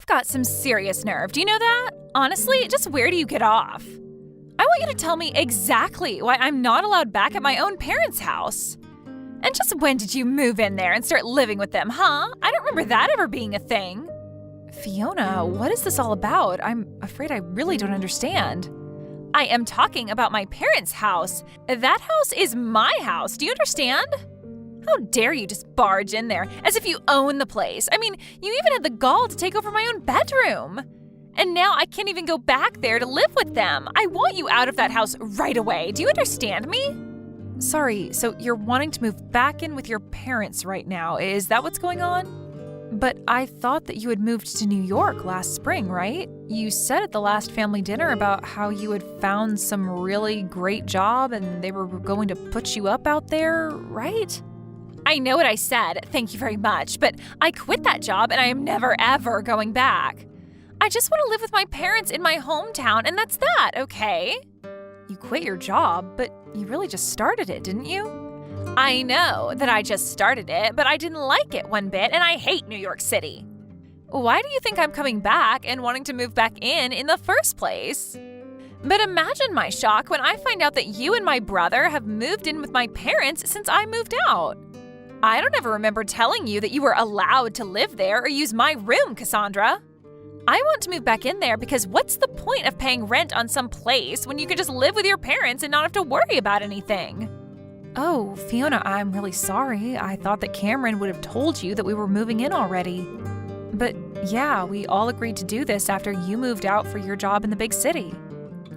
got some serious nerve, do you know that? Honestly, just where do you get off? I want you to tell me exactly why I'm not allowed back at my own parents' house. And just when did you move in there and start living with them, huh? I don't remember that ever being a thing. Fiona, what is this all about? I'm afraid I really don't understand. I am talking about my parents' house. That house is my house, do you understand? How dare you just barge in there as if you own the place? I mean, you even had the gall to take over my own bedroom. And now I can't even go back there to live with them. I want you out of that house right away. Do you understand me? Sorry, so you're wanting to move back in with your parents right now. Is that what's going on? But I thought that you had moved to New York last spring, right? You said at the last family dinner about how you had found some really great job and they were going to put you up out there, right? I know what I said, thank you very much, but I quit that job and I am never ever going back. I just want to live with my parents in my hometown, and that's that, okay? You quit your job, but you really just started it, didn't you? I know that I just started it, but I didn't like it one bit, and I hate New York City. Why do you think I'm coming back and wanting to move back in the first place? But imagine my shock when I find out that you and my brother have moved in with my parents since I moved out. I don't ever remember telling you that you were allowed to live there or use my room, Cassandra. I want to move back in there because what's the point of paying rent on some place when you can just live with your parents and not have to worry about anything? Oh, Fiona, I'm really sorry. I thought that Cameron would have told you that we were moving in already. But yeah, we all agreed to do this after you moved out for your job in the big city.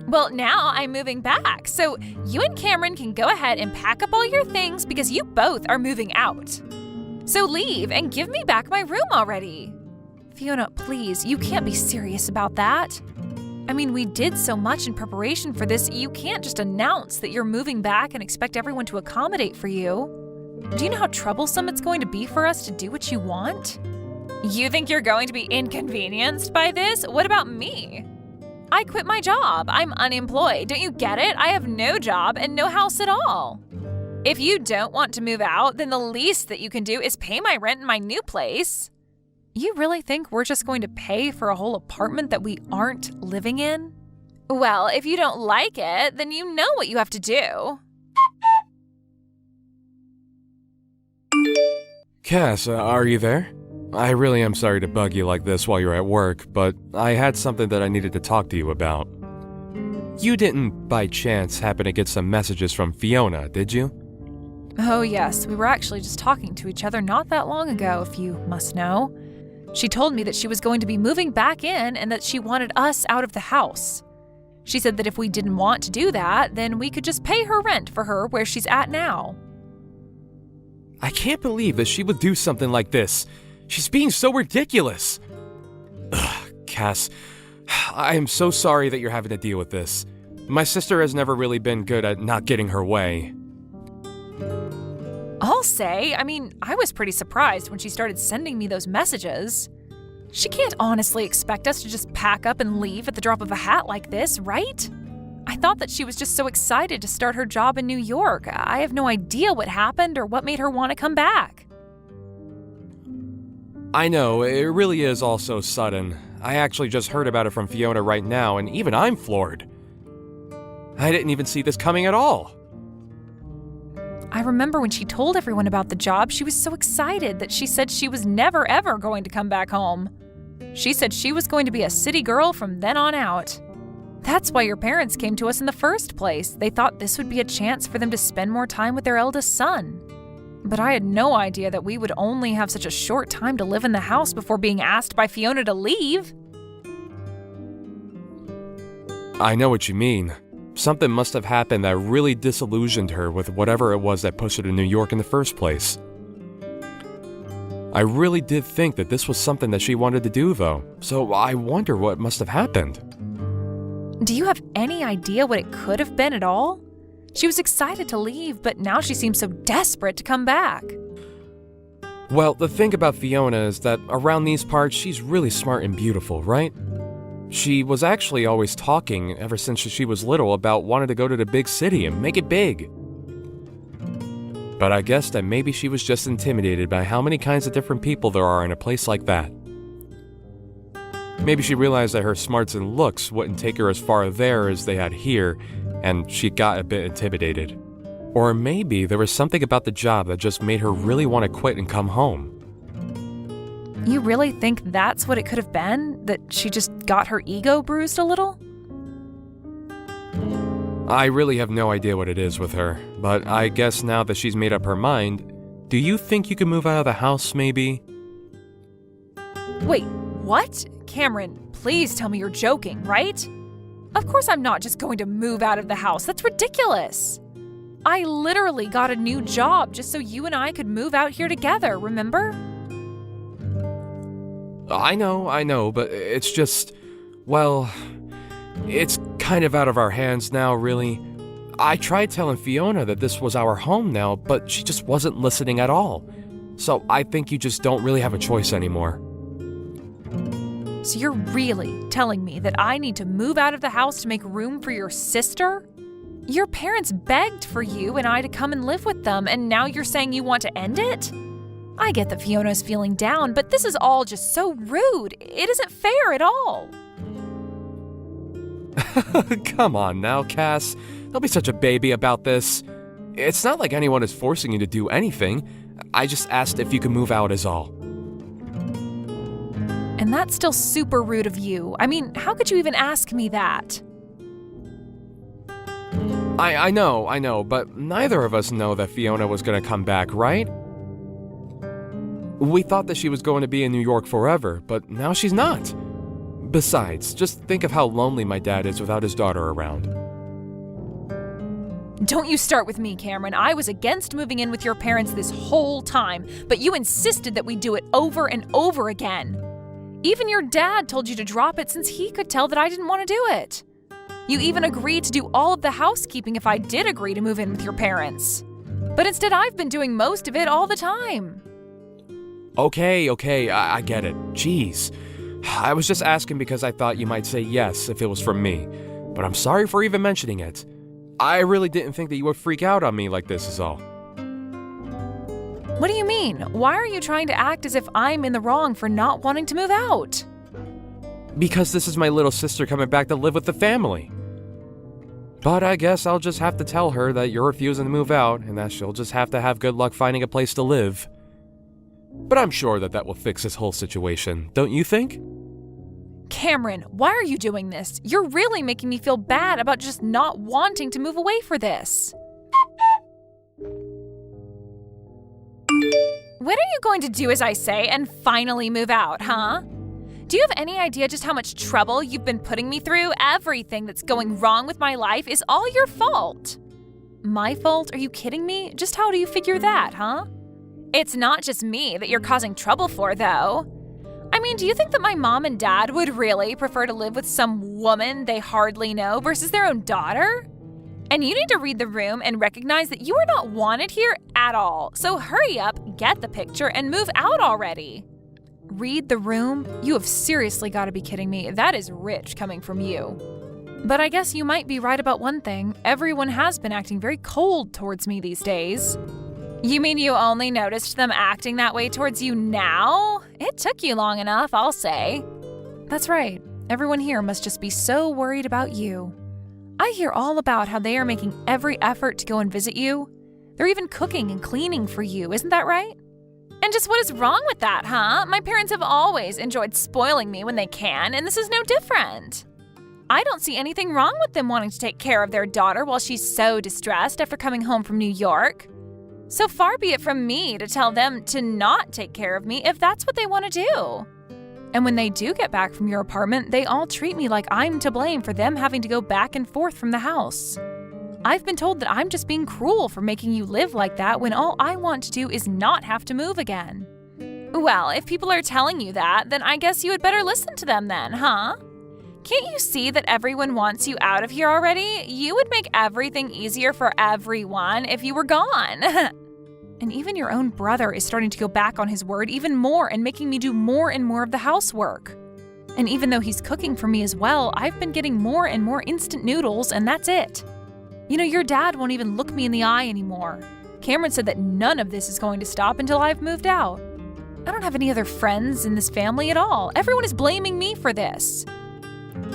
Well, now I'm moving back, so you and Cameron can go ahead and pack up all your things because you both are moving out. So leave and give me back my room already. Fiona, please, you can't be serious about that. I mean, we did so much in preparation for this, you can't just announce that you're moving back and expect everyone to accommodate for you. Do you know how troublesome it's going to be for us to do what you want? You think you're going to be inconvenienced by this? What about me? I quit my job. I'm unemployed. Don't you get it? I have no job and no house at all. If you don't want to move out, then the least that you can do is pay my rent in my new place. You really think we're just going to pay for a whole apartment that we aren't living in? Well, if you don't like it, then you know what you have to do. Cass, are you there? I really am sorry to bug you like this while you're at work, but I had something that I needed to talk to you about. You didn't, by chance, happen to get some messages from Fiona, did you? Oh yes, we were actually just talking to each other not that long ago, if you must know. She told me that she was going to be moving back in and that she wanted us out of the house. She said that if we didn't want to do that, then we could just pay her rent for her where she's at now. I can't believe that she would do something like this. She's being so ridiculous. Ugh, Cass, I am so sorry that you're having to deal with this. My sister has never really been good at not getting her way. I'll say, I was pretty surprised when she started sending me those messages. She can't honestly expect us to just pack up and leave at the drop of a hat like this, right? I thought that she was just so excited to start her job in New York. I have no idea what happened or what made her want to come back. I know, it really is all so sudden. I actually just heard about it from Fiona right now, and even I'm floored. I didn't even see this coming at all. I remember when she told everyone about the job, she was so excited that she said she was never ever going to come back home. She said she was going to be a city girl from then on out. That's why your parents came to us in the first place. They thought this would be a chance for them to spend more time with their eldest son. But I had no idea that we would only have such a short time to live in the house before being asked by Fiona to leave. I know what you mean. Something must have happened that really disillusioned her with whatever it was that pushed her to New York in the first place. I really did think that this was something that she wanted to do, though, so I wonder what must have happened. Do you have any idea what it could have been at all? She was excited to leave, but now she seems so desperate to come back. Well, the thing about Fiona is that around these parts, she's really smart and beautiful, right? She was actually always talking, ever since she was little, about wanting to go to the big city and make it big. But I guess that maybe she was just intimidated by how many kinds of different people there are in a place like that. Maybe she realized that her smarts and looks wouldn't take her as far there as they had here, and she got a bit intimidated. Or maybe there was something about the job that just made her really want to quit and come home. You really think that's what it could have been? That she just got her ego bruised a little? I really have no idea what it is with her, but I guess now that she's made up her mind, do you think you can move out of the house, maybe? Wait, what? Cameron, please tell me you're joking, right? Of course I'm not just going to move out of the house. That's ridiculous. I literally got a new job just so you and I could move out here together, remember? I know, but it's just, well, it's kind of out of our hands now, really. I tried telling Fiona that this was our home now, but she just wasn't listening at all. So I think you just don't really have a choice anymore. So you're really telling me that I need to move out of the house to make room for your sister? Your parents begged for you and I to come and live with them, and now you're saying you want to end it? I get that Fiona's feeling down, but this is all just so rude. It isn't fair at all. Come on now, Cass. Don't be such a baby about this. It's not like anyone is forcing you to do anything. I just asked if you could move out is all. And that's still super rude of you. I mean, how could you even ask me that? I know, but neither of us know that Fiona was gonna come back, right? We thought that she was going to be in New York forever, but now she's not. Besides, just think of how lonely my dad is without his daughter around. Don't you start with me, Cameron. I was against moving in with your parents this whole time, but you insisted that we do it over and over again. Even your dad told you to drop it since he could tell that I didn't want to do it. You even agreed to do all of the housekeeping if I did agree to move in with your parents. But instead, I've been doing most of it all the time. Okay, I get it. Jeez. I was just asking because I thought you might say yes if it was from me, but I'm sorry for even mentioning it. I really didn't think that you would freak out on me like this is all. What do you mean? Why are you trying to act as if I'm in the wrong for not wanting to move out? Because this is my little sister coming back to live with the family. But I guess I'll just have to tell her that you're refusing to move out and that she'll just have to have good luck finding a place to live. But I'm sure that will fix this whole situation, don't you think? Cameron, why are you doing this? You're really making me feel bad about just not wanting to move away for this. When are you going to do as I say and finally move out, huh? Do you have any idea just how much trouble you've been putting me through? Everything that's going wrong with my life is all your fault. My fault? Are you kidding me? Just how do you figure that, huh? It's not just me that you're causing trouble for, though. I mean, do you think that my mom and dad would really prefer to live with some woman they hardly know versus their own daughter? And you need to read the room and recognize that you are not wanted here at all. So hurry up, get the picture, and move out already. Read the room? You have seriously got to be kidding me. That is rich coming from you. But I guess you might be right about one thing. Everyone has been acting very cold towards me these days. You mean you only noticed them acting that way towards you now? It took you long enough, I'll say. That's right. Everyone here must just be so worried about you. I hear all about how they are making every effort to go and visit you. They're even cooking and cleaning for you, isn't that right? And just what is wrong with that, huh? My parents have always enjoyed spoiling me when they can, and this is no different. I don't see anything wrong with them wanting to take care of their daughter while she's so distressed after coming home from New York. So far be it from me to tell them to not take care of me if that's what they want to do. And when they do get back from your apartment, they all treat me like I'm to blame for them having to go back and forth from the house. I've been told that I'm just being cruel for making you live like that when all I want to do is not have to move again. Well, if people are telling you that, then I guess you had better listen to them then, huh? Can't you see that everyone wants you out of here already? You would make everything easier for everyone if you were gone. And even your own brother is starting to go back on his word even more and making me do more and more of the housework. And even though he's cooking for me as well, I've been getting more and more instant noodles, and that's it. You know, your dad won't even look me in the eye anymore. Cameron said that none of this is going to stop until I've moved out. I don't have any other friends in this family at all. Everyone is blaming me for this.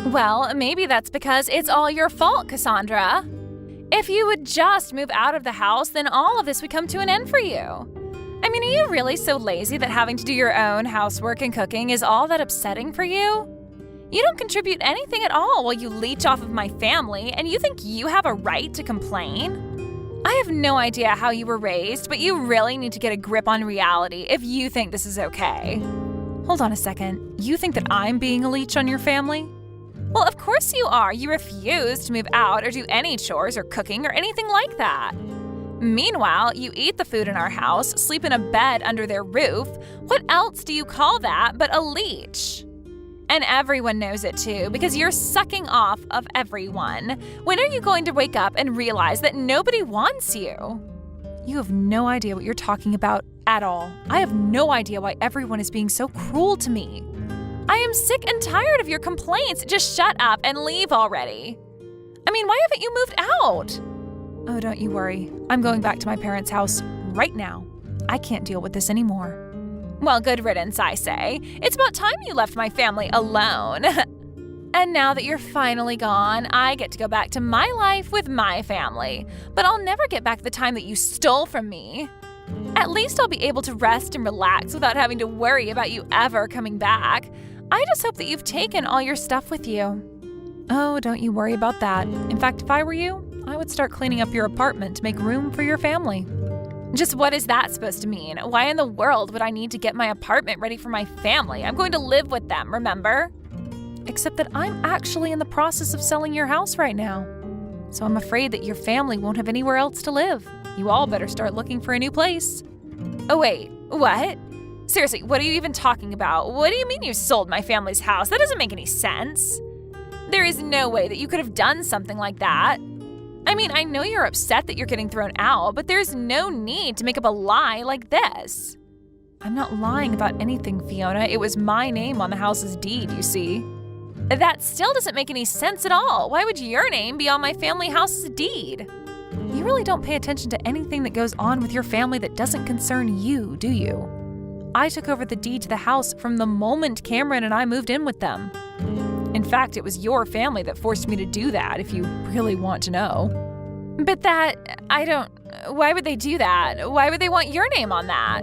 Well, maybe that's because it's all your fault, Cassandra. If you would just move out of the house, then all of this would come to an end for you. I mean, are you really so lazy that having to do your own housework and cooking is all that upsetting for you? You don't contribute anything at all while you leech off of my family, and you think you have a right to complain? I have no idea how you were raised, but you really need to get a grip on reality if you think this is okay. Hold on a second. You think that I'm being a leech on your family? Well, of course you are. You refuse to move out or do any chores or cooking or anything like that. Meanwhile, you eat the food in our house, sleep in a bed under their roof. What else do you call that but a leech? And everyone knows it too, because you're sucking off of everyone. When are you going to wake up and realize that nobody wants you? You have no idea what you're talking about at all. I have no idea why everyone is being so cruel to me. I am sick and tired of your complaints. Just shut up and leave already. I mean, why haven't you moved out? Oh, don't you worry. I'm going back to my parents' house right now. I can't deal with this anymore. Well, good riddance, I say. It's about time you left my family alone. And now that you're finally gone, I get to go back to my life with my family. But I'll never get back the time that you stole from me. At least I'll be able to rest and relax without having to worry about you ever coming back. I just hope that you've taken all your stuff with you. Oh, don't you worry about that. In fact, if I were you, I would start cleaning up your apartment to make room for your family. Just what is that supposed to mean? Why in the world would I need to get my apartment ready for my family? I'm going to live with them, remember? Except that I'm actually in the process of selling your house right now. So I'm afraid that your family won't have anywhere else to live. You all better start looking for a new place. Oh wait, what? Seriously, what are you even talking about? What do you mean you sold my family's house? That doesn't make any sense. There is no way that you could have done something like that. I mean, I know you're upset that you're getting thrown out, but there's no need to make up a lie like this. I'm not lying about anything, Fiona. It was my name on the house's deed, you see. That still doesn't make any sense at all. Why would your name be on my family house's deed? You really don't pay attention to anything that goes on with your family that doesn't concern you, do you? I took over the deed to the house from the moment Cameron and I moved in with them. In fact, it was your family that forced me to do that, if you really want to know. But why would they do that? Why would they want your name on that?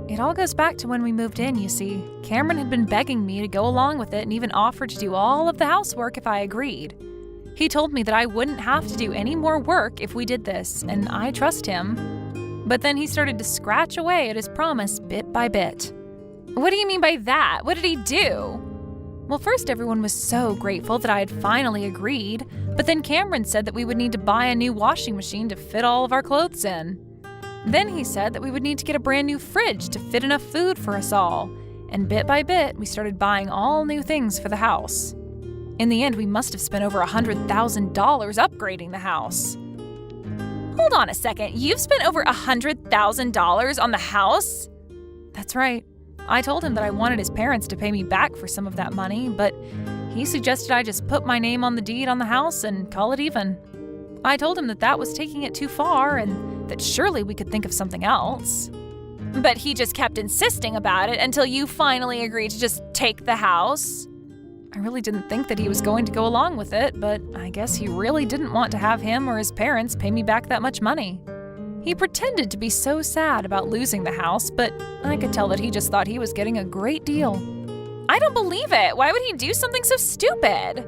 It all goes back to when we moved in, you see. Cameron had been begging me to go along with it and even offered to do all of the housework if I agreed. He told me that I wouldn't have to do any more work if we did this, and I trust him. But then he started to scratch away at his promise bit by bit. What do you mean by that? What did he do? Well, first everyone was so grateful that I had finally agreed, but then Cameron said that we would need to buy a new washing machine to fit all of our clothes in. Then he said that we would need to get a brand new fridge to fit enough food for us all, and bit by bit we started buying all new things for the house. In the end, we must have spent over $100,000 upgrading the house. Hold on a second, you've spent over $100,000 on the house? That's right. I told him that I wanted his parents to pay me back for some of that money, but he suggested I just put my name on the deed on the house and call it even. I told him that that was taking it too far and that surely we could think of something else. But he just kept insisting about it until you finally agreed to just take the house. I really didn't think that he was going to go along with it, but I guess he really didn't want to have him or his parents pay me back that much money. He pretended to be so sad about losing the house, but I could tell that he just thought he was getting a great deal. I don't believe it. Why would he do something so stupid?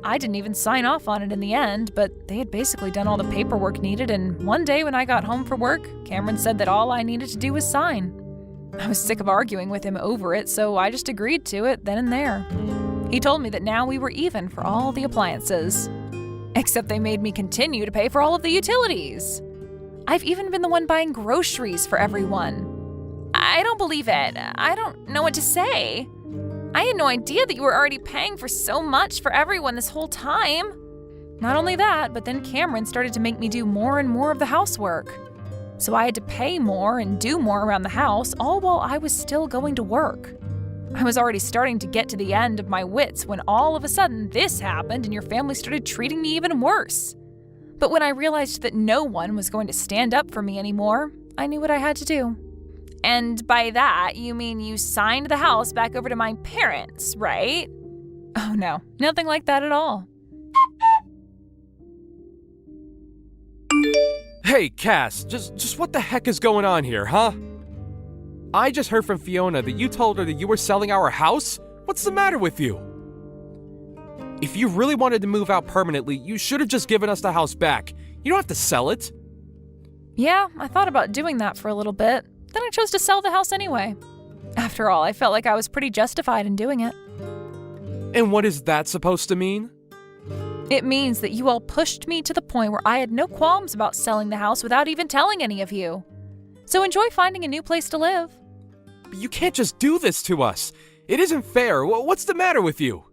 I didn't even sign off on it in the end, but they had basically done all the paperwork needed, and one day when I got home from work, Cameron said that all I needed to do was sign. I was sick of arguing with him over it, so I just agreed to it then and there. He told me that now we were even for all the appliances. Except they made me continue to pay for all of the utilities. I've even been the one buying groceries for everyone. I don't believe it. I don't know what to say. I had no idea that you were already paying for so much for everyone this whole time. Not only that, but then Cameron started to make me do more and more of the housework. So I had to pay more and do more around the house, all while I was still going to work. I was already starting to get to the end of my wits when all of a sudden this happened and your family started treating me even worse. But when I realized that no one was going to stand up for me anymore, I knew what I had to do. And by that, you mean you signed the house back over to my parents, right? Oh no, nothing like that at all. Hey, Cass, just what the heck is going on here, huh? I just heard from Fiona that you told her that you were selling our house? What's the matter with you? If you really wanted to move out permanently, you should have just given us the house back. You don't have to sell it. Yeah, I thought about doing that for a little bit. Then I chose to sell the house anyway. After all, I felt like I was pretty justified in doing it. And what is that supposed to mean? It means that you all pushed me to the point where I had no qualms about selling the house without even telling any of you. So enjoy finding a new place to live. But you can't just do this to us. It isn't fair. What's the matter with you?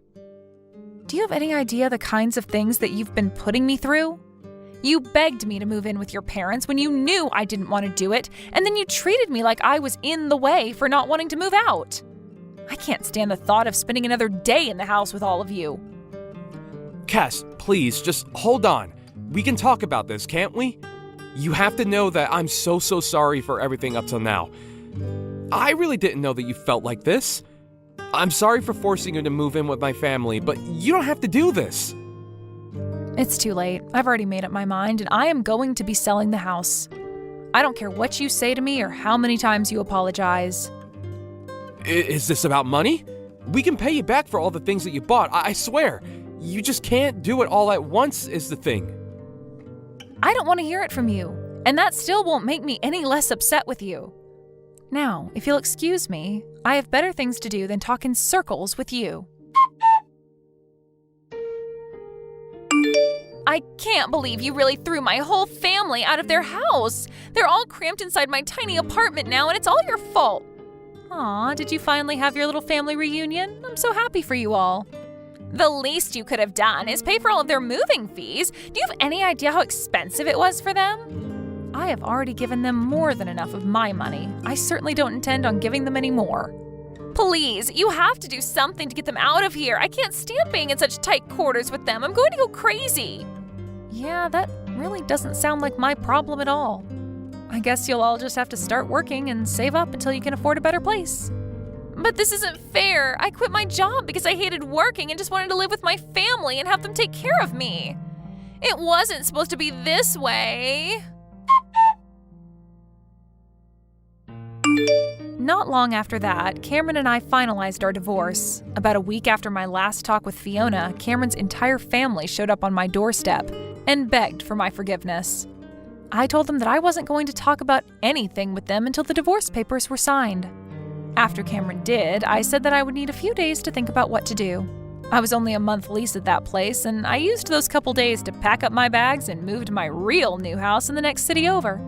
Do you have any idea the kinds of things that you've been putting me through? You begged me to move in with your parents when you knew I didn't want to do it, and then you treated me like I was in the way for not wanting to move out. I can't stand the thought of spending another day in the house with all of you. Cass, please, just hold on. We can talk about this, can't we? You have to know that I'm so sorry for everything up till now. I really didn't know that you felt like this. I'm sorry for forcing you to move in with my family, but you don't have to do this. It's too late. I've already made up my mind, and I am going to be selling the house. I don't care what you say to me or how many times you apologize. Is this about money? We can pay you back for all the things that you bought, I swear. You just can't do it all at once is the thing. I don't want to hear it from you, and that still won't make me any less upset with you. Now, if you'll excuse me, I have better things to do than talk in circles with you. I can't believe you really threw my whole family out of their house. They're all cramped inside my tiny apartment now, and it's all your fault. Aw, did you finally have your little family reunion? I'm so happy for you all. The least you could have done is pay for all of their moving fees. Do you have any idea how expensive it was for them? I have already given them more than enough of my money. I certainly don't intend on giving them any more. Please, you have to do something to get them out of here. I can't stand being in such tight quarters with them. I'm going to go crazy. Yeah, that really doesn't sound like my problem at all. I guess you'll all just have to start working and save up until you can afford a better place. But this isn't fair. I quit my job because I hated working and just wanted to live with my family and have them take care of me. It wasn't supposed to be this way. Not long after that, Cameron and I finalized our divorce. About a week after my last talk with Fiona, Cameron's entire family showed up on my doorstep and begged for my forgiveness. I told them that I wasn't going to talk about anything with them until the divorce papers were signed. After Cameron did, I said that I would need a few days to think about what to do. I was only a month lease at that place, and I used those couple days to pack up my bags and move to my real new house in the next city over.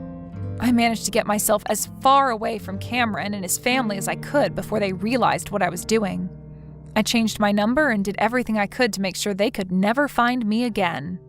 I managed to get myself as far away from Cameron and his family as I could before they realized what I was doing. I changed my number and did everything I could to make sure they could never find me again.